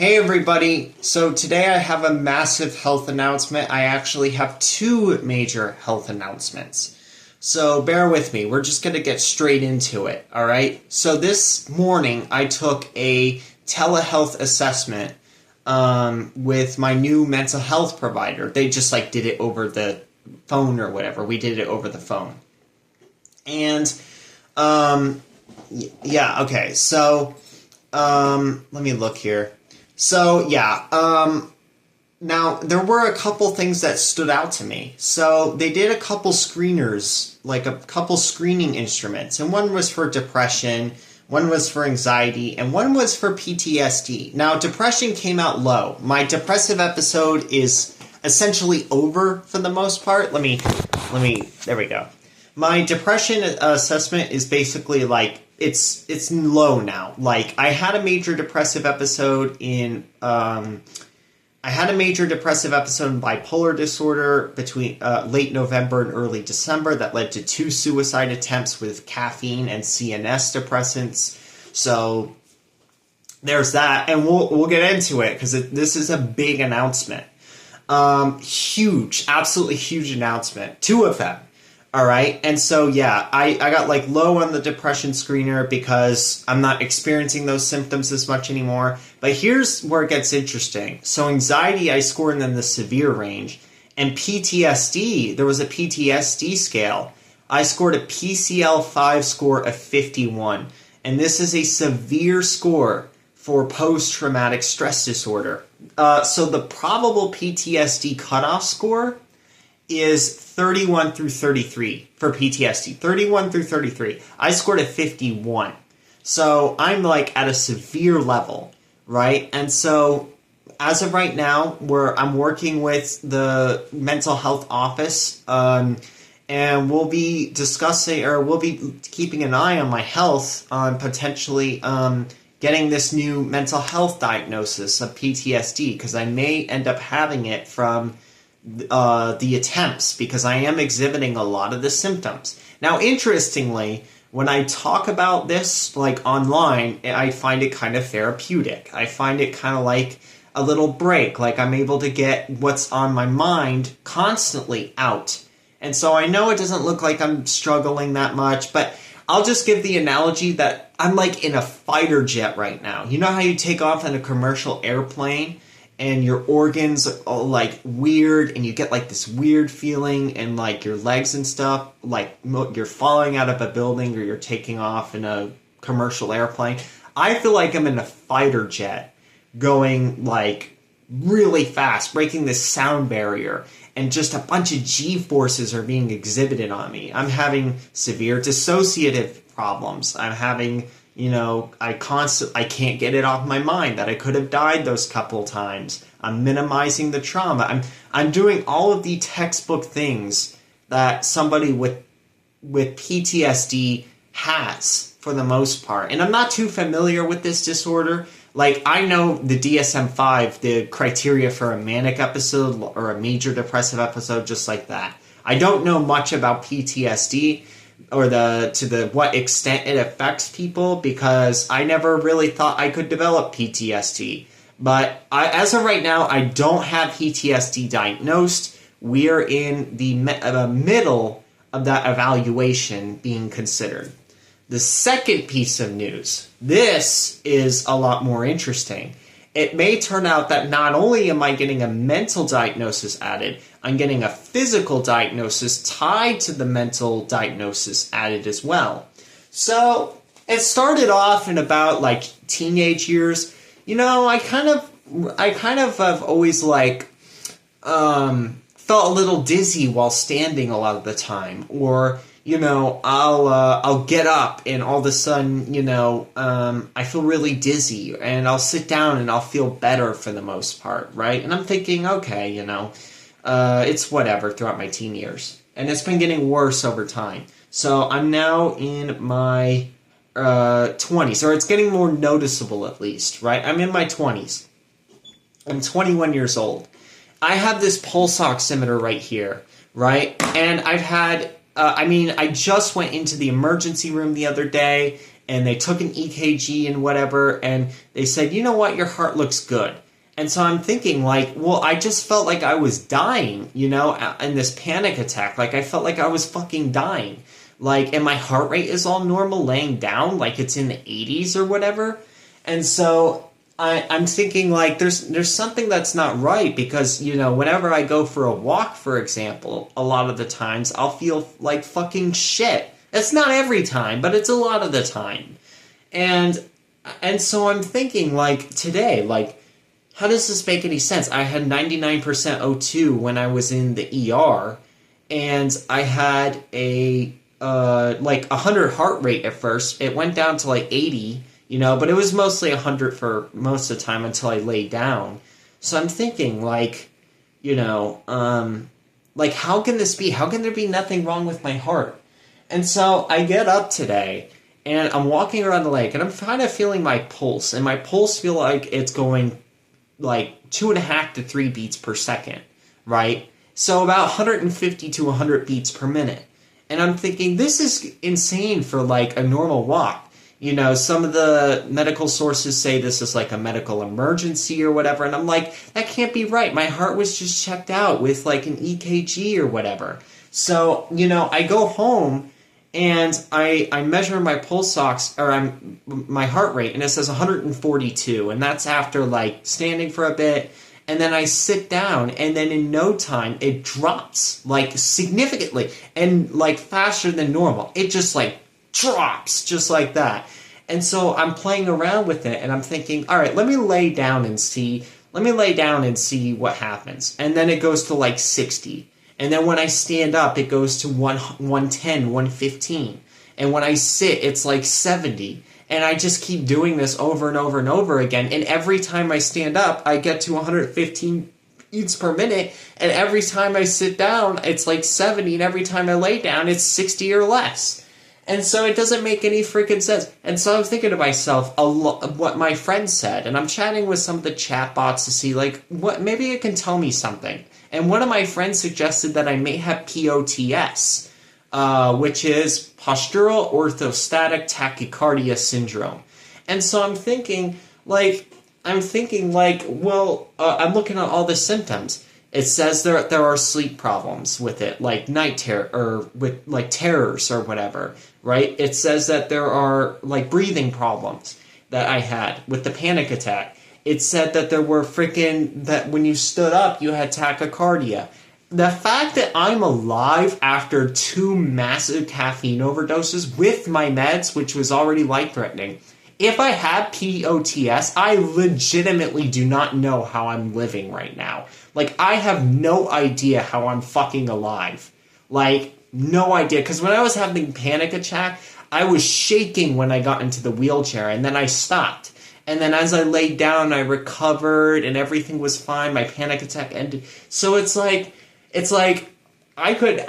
Hey everybody, so today I have a massive health announcement. I actually have two major health announcements. So bear with me, we're just going to get straight into it, alright? So this morning I took a telehealth assessment with my new mental health provider. They just did it over the phone or whatever. We did it over the phone. And yeah, okay, so let me look here. So, yeah, now, there were a couple things that stood out to me. So, they did a couple screeners, like a couple screening instruments, and one was for depression, one was for anxiety, and one was for PTSD. Now, depression came out low. My depressive episode is essentially over for the most part. Let me, there we go. My depression assessment is basically it's low now. I had a major depressive episode in bipolar disorder between late November and early December that led to 2 suicide attempts with caffeine and CNS depressants. So there's that, and we'll get into it because this is a big announcement. Huge, absolutely huge announcement. 2 of them. All right, and so, yeah, I got, low on the depression screener because I'm not experiencing those symptoms as much anymore. But here's where it gets interesting. So anxiety, I scored in the severe range. And PTSD, there was a PTSD scale. I scored a PCL-5 score of 51. And this is a severe score for post-traumatic stress disorder. So the probable PTSD cutoff score is 31 through 33 for PTSD. 31 through 33. I scored a 51. So I'm at a severe level, right? And so as of right now, I'm working with the mental health office, and we'll be discussing, or we'll be keeping an eye on my health on potentially getting this new mental health diagnosis of PTSD, because I may end up having it from the attempts, because I am exhibiting a lot of the symptoms. Now, interestingly, when I talk about this, online, I find it kind of therapeutic. I find it kind of like a little break, I'm able to get what's on my mind constantly out. And so I know it doesn't look like I'm struggling that much, but I'll just give the analogy that I'm in a fighter jet right now. You know how you take off in a commercial airplane and your organs are weird, and you get this weird feeling, and your legs and stuff, you're falling out of a building or you're taking off in a commercial airplane. I feel like I'm in a fighter jet going really fast, breaking this sound barrier, and just a bunch of G-forces are being exhibited on me. I'm having severe dissociative problems. I'm having, I can't get it off my mind that I could have died those couple times. I'm minimizing the trauma. I'm doing all of the textbook things that somebody with PTSD has for the most part. And I'm not too familiar with this disorder. I know the DSM-5, the criteria for a manic episode or a major depressive episode, just like that. I don't know much about PTSD or what extent it affects people, because I never really thought I could develop PTSD. But as of right now, I don't have PTSD diagnosed. We are in the middle of that evaluation being considered. The second piece of news, this is a lot more interesting. It may turn out that not only am I getting a mental diagnosis added, I'm getting a physical diagnosis tied to the mental diagnosis added as well. So it started off in about teenage years. I kind of have always felt a little dizzy while standing a lot of the time, or I'll get up and all of a sudden, I feel really dizzy, and I'll sit down and I'll feel better for the most part, right? And I'm thinking, okay, it's whatever throughout my teen years. And it's been getting worse over time. So I'm now in my 20s, or it's getting more noticeable at least, right? I'm in my 20s. I'm 21 years old. I have this pulse oximeter right here, right? And I've had I just went into the emergency room the other day, and they took an EKG and whatever, and they said, you know what, your heart looks good. And so I'm thinking, like, well, I just felt like I was dying, you know, in this panic attack. Like, I felt like I was fucking dying. Like, and my heart rate is all normal laying down, like it's in the 80s or whatever. And so I'm thinking, like, there's something that's not right, because, you know, whenever I go for a walk, for example, a lot of the times I'll feel like fucking shit. It's not every time, but it's a lot of the time. And so I'm thinking, like, today, like, how does this make any sense? I had 99% O2 when I was in the ER, and I had a, like, 100 heart rate at first. It went down to, like, 80, you know, but it was mostly 100 for most of the time until I laid down. So I'm thinking, like, you know, like, how can this be? How can there be nothing wrong with my heart? And so I get up today, and I'm walking around the lake, and I'm kind of feeling my pulse, and my pulse feel like it's going like 2.5 to 3 beats per second, right? So about 150 to 100 beats per minute. And I'm thinking, this is insane for like a normal walk. You know, some of the medical sources say this is like a medical emergency or whatever. And I'm like, that can't be right. My heart was just checked out with like an EKG or whatever. So, you know, I go home and I measure my pulse ox, or my heart rate, and it says 142, and that's after like standing for a bit, and then I sit down, and then in no time it drops like significantly and like faster than normal. It just like drops just like that. And so I'm playing around with it, and I'm thinking, all right, let me lay down and see what happens. And then it goes to like 60. And then when I stand up, it goes to 110, 115. And when I sit, it's like 70. And I just keep doing this over and over and over again. And every time I stand up, I get to 115 beats per minute. And every time I sit down, it's like 70. And every time I lay down, it's 60 or less. And so it doesn't make any freaking sense. And so I'm thinking to myself what my friend said. And I'm chatting with some of the chat bots to see, like, what maybe it can tell me something. And one of my friends suggested that I may have POTS, which is postural orthostatic tachycardia syndrome. And so I'm thinking, well, I'm looking at all the symptoms. It says there are sleep problems with it, like night terror, or with like terrors or whatever, right? It says that there are like breathing problems that I had with the panic attack. It said that there were that when you stood up, you had tachycardia. The fact that I'm alive after 2 massive caffeine overdoses with my meds, which was already life-threatening. If I had POTS, I legitimately do not know how I'm living right now. Like, I have no idea how I'm fucking alive. Like, no idea. Because when I was having panic attack, I was shaking when I got into the wheelchair, and then I stopped. And then as I laid down, I recovered, and everything was fine. My panic attack ended. So it's like, I could,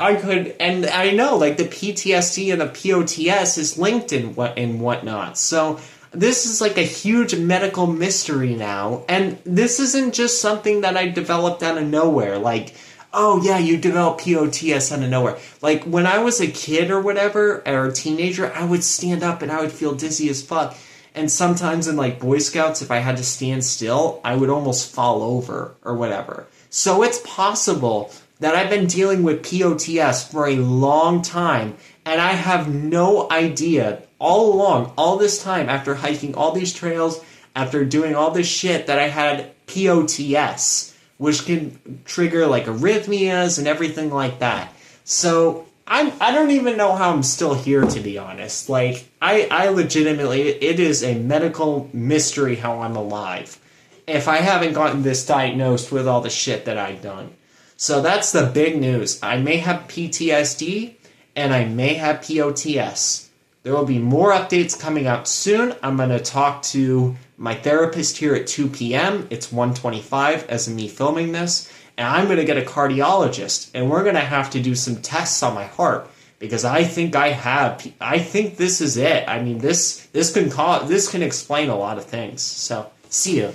and I know, like, the PTSD and the POTS is linked and whatnot. So this is like a huge medical mystery now. And this isn't just something that I developed out of nowhere. Like, oh yeah, you develop POTS out of nowhere. Like, when I was a kid or whatever, or a teenager, I would stand up and I would feel dizzy as fuck. And sometimes in, like, Boy Scouts, if I had to stand still, I would almost fall over or whatever. So it's possible that I've been dealing with POTS for a long time, and I have no idea all along, all this time, after hiking all these trails, after doing all this shit, that I had POTS, which can trigger, like, arrhythmias and everything like that. So I don't even know how I'm still here, to be honest. Like, I legitimately, it is a medical mystery how I'm alive, if I haven't gotten this diagnosed with all the shit that I've done. So that's the big news. I may have PTSD, and I may have POTS. There will be more updates coming out soon. I'm going to talk to my therapist here at 2 p.m. It's 1:25 as of me filming this. And I'm going to get a cardiologist, and we're going to have to do some tests on my heart, because I think I think this is it. I mean, this can explain a lot of things. So, see you.